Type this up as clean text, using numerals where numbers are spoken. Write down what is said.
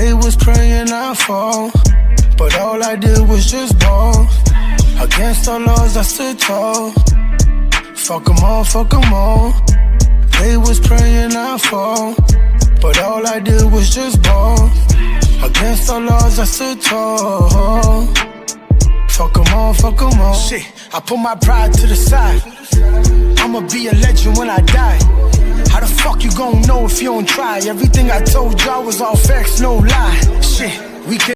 They was praying I fall, but all I did was just ball. Against all laws I stood tall. Fuck 'em all, fuck 'em all. They was praying I fall, but all I did was just ball. Against all laws I stood tall. Fuck 'em all, fuck 'em all. Shit, I put my pride to the side. I'ma be a legend when I die. How the fuck you gon' know if you don't try? Everything I told y'all was all facts, no lie. Shit, we can